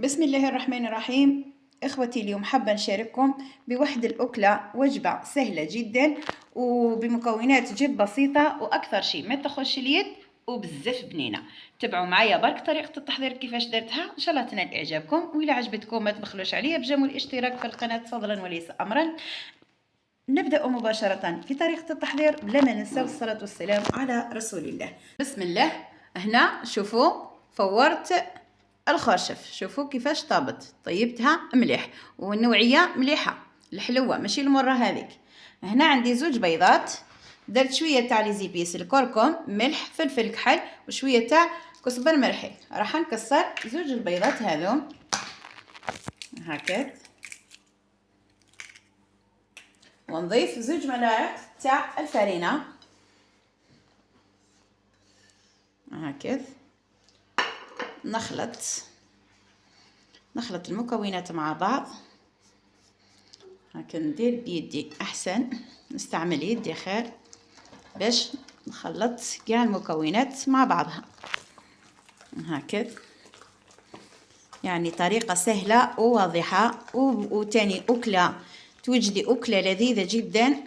بسم الله الرحمن الرحيم. إخوتي، اليوم حابة نشارككم بوحدة الأكلة، وجبة سهلة جدا وبمكونات جد بسيطة، وأكثر شيء ما تاخذش اليد وبزاف بنينة. تبعوا معايا برك طريقة التحضير كيفاش درتها، إن شاء الله تنال إعجابكم. وإذا عجبتكم ما تبخلوش عليا بجمع الاشتراك في القناة فضلا وليس أمرا. نبدأ مباشرة في طريقة التحضير بلا ما ننسى الصلاة والسلام على رسول الله. بسم الله. هنا شوفوا فورت الخرشف، شوفوا كيفاش طابت، طيبتها مليح والنوعيه مليحه الحلوه ماشي المره هذيك. هنا عندي زوج بيضات، درت شويه تاع لي زيبيس، الكركم، ملح، فلفل كحل وشويه تاع كزبر مرحي. راح نكسر زوج البيضات هذو هكذا، ونضيف زوج ملاعق تاع الفرينه هكذا. نخلط المكونات مع بعض هكا. ندير بيدي احسن، نستعمل يدي خير باش نخلط كاع المكونات مع بعضها هكذا. يعني طريقة سهلة وواضحة وتاني أكلة توجدي أكلة لذيذة جدا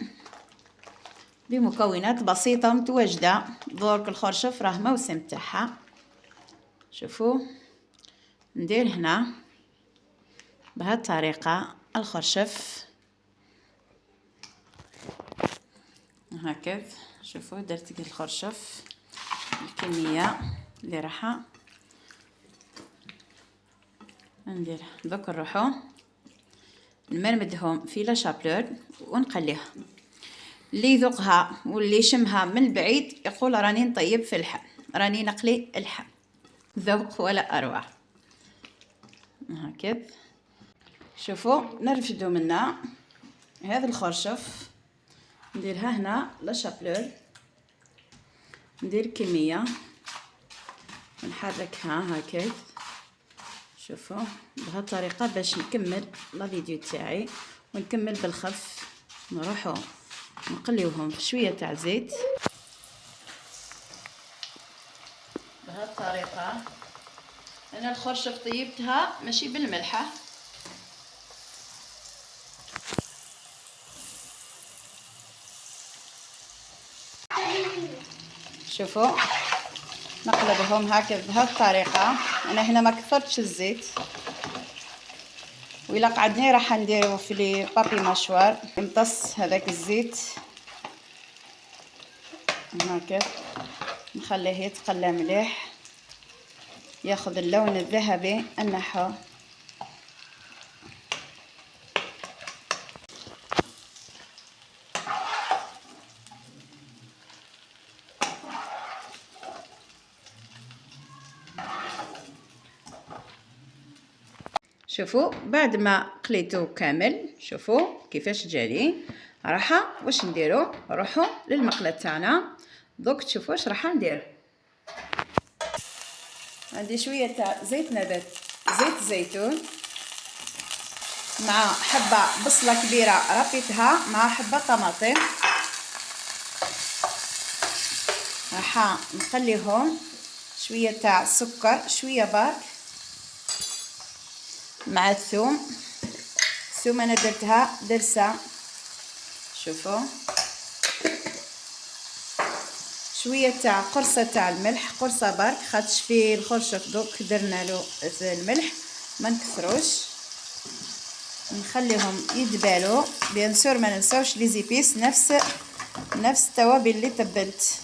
بمكونات بسيطة متواجدة. درك الخرشف راه موسم تاعها. شوفوا ندير هنا بهالطريقة الخرشف هكذا. شوفوا درت الخرشف الكمية اللي راح ندير. دوك نروحو نمرمدهم في لاشابلور ونقليها. اللي يذوقها واللي يشمها من بعيد يقول راني نطيب في اللحم، راني نقلي اللحم. ذوق ولا أروع هكذا. شوفوا نرفدو منا هذا الخرشف، نديرها هنا لاشابلور، ندير كمية ونحركها هكذا. شوفوا بهالطريقة باش نكمل لا فيديو تاعي ونكمل بالخف. نروحو نقليوهم في شوية تاع زيت بهالطريقة. انا الخرشف طيبتها ماشي بالملحة. شوفوا نقلبهم هكذا بهالطريقة. انا هنا ما كثرتش الزيت، وإلا قعدني راح نديرو في لي بابي مشوار نمتص هذاك الزيت هكذا. نخليه يتقلى مليح ياخذ اللون الذهبي النحو. شوفوا بعد ما قليته كامل، شوفوا كيفاش جالي. راح واش نديرو؟ نروحو للمقله تاعنا. دوك تشوفوا واش راح ندير. عندي شويه تاع زيت نبات، زيت زيتون، مع حبه بصله كبيره رقيتها، مع حبه طماطم. راح نخليهم شويه تاع سكر، شويه برك، مع الثوم انا درتها درسه. شوفوا شويه تاع قرصه تاع الملح، قرصه برك خاطش في الخرشف دوك درنا له الملح ما نكثروش. نخليهم يدبالوا بيان سور. ما ننساوش لي زيبيس، نفس التوابل اللي تبلت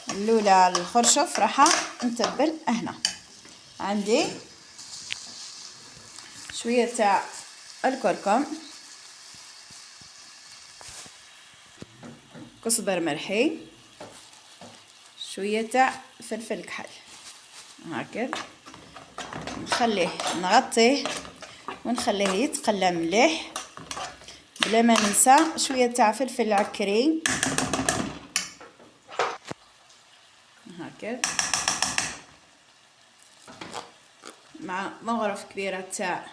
الاولى الخرشف راح نتبل هنا. عندي شويه تاع الكركم، كزبر مرحي، شويه تاع فلفل كحل هكذا. نخليه نغطيه ونخليه يتقلى مليح بلا ما ننسى شويه تاع فلفل عكري هكذا، مع مغرف كبيره تاع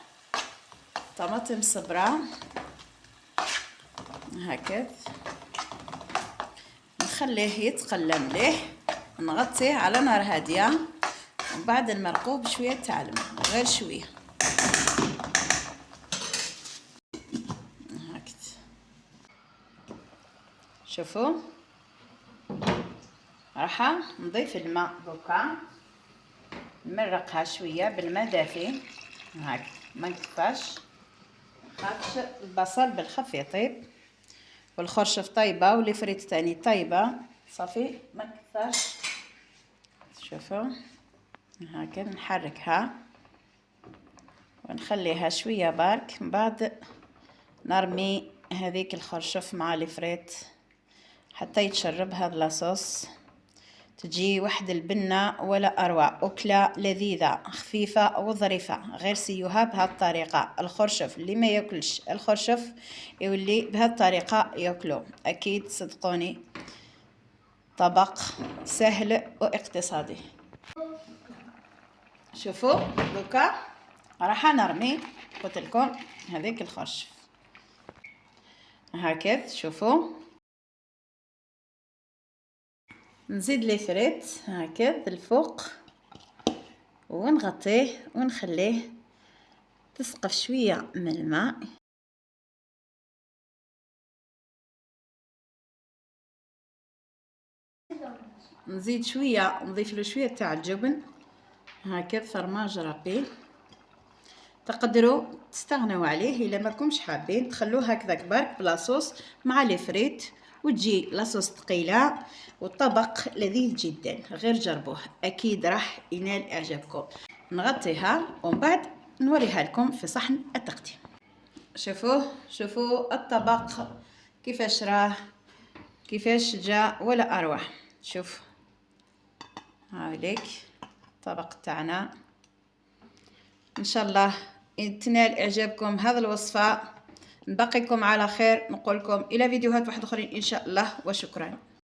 طماطم صبرا هكذا. نخليه يتقلى مليح، نغطيه على نار هاديه، وبعد نمرقوه بشويه تاع الماء، غير شويه هكذا. شوفوا راح نضيف الماء دوكا، نمرقها شويه بالماء دافي هكذا، ما نكفاش خاطش البصل بالخف يطيب والخرشف طيبه والفريت تاني طيبه، صافي ما نكفاش. شوفوا هكذا نحركها ونخليها شويه برك، من بعد نرمي هذيك الخرشف مع الفريت حتى يتشرب هذا لاصوص، تجي واحد البنة ولا أروع، أكلة لذيذة خفيفة وظريفة، غير سيوها بهذه الطريقة. الخرشف اللي ما ياكلش الخرشف يولي بهذه الطريقة ياكلو، أكيد صدقوني طبق سهل واقتصادي. شوفوا دوكا راح نرمي قلت لكم هذيك الخرشف هكذا. شوفوا نزيد لي فريت هكذا الفوق ونغطيه ونخليه تسقف شويه من الماء. نزيد شويه نضيف له شويه تاع الجبن هكذا، فرماج رابي، تقدروا تستغنوا عليه الا ما كنتش حابين تخلوه هكذا برك بلا صوص مع لي فريت، وتجي لاصوص ثقيله والطبق لذيذ جدا. غير جربوه اكيد راح ينال اعجابكم. نغطيها ومن بعد نوريها لكم في صحن التقديم. شوفوا الطبق كيفاش راه، كيفاش جاء ولا اروع. شوف هاوليك الطبق تاعنا، ان شاء الله تنال اعجابكم هذه الوصفه. نبقيكم على خير، نقولكم الى فيديوهات واحده اخرين ان شاء الله، وشكرا.